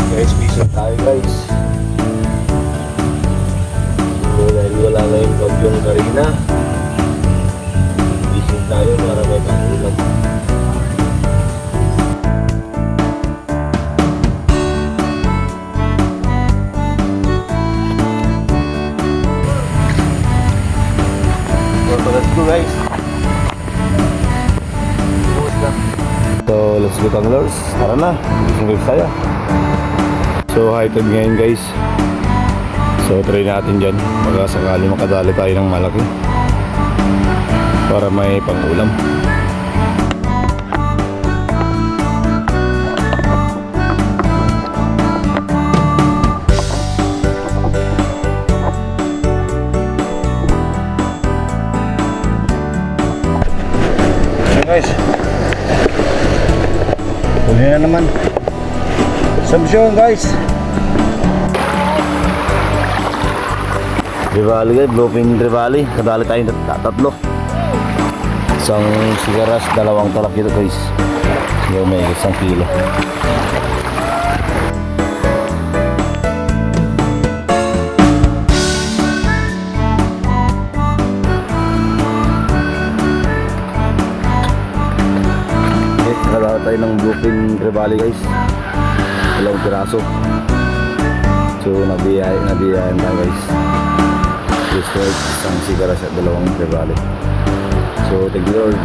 Guys, fishing tayo guys. So dahil wala na yung bagyong Karina, fishing tayo para may pangulam. So let's go guys. So let's go anglers. Tara na, fishing guys tayo. So high tide ngayon guys. So try natin dyan. Baka sakali makadali tayo ng malaki para may pangulam. Okay guys, huli na naman. Subsyon guys. Rivali guys, bluefin Rivali. Kadali tayo tatlo. Isang sigaras, dalawang talak dito guys. So may 1 kilo. Okay, kadali tayo ng bluefin Rivali guys. 2 piraso. So nabiyayan tayo guys. This work, isang sigaras at 2 Rivali. So thank you Lord.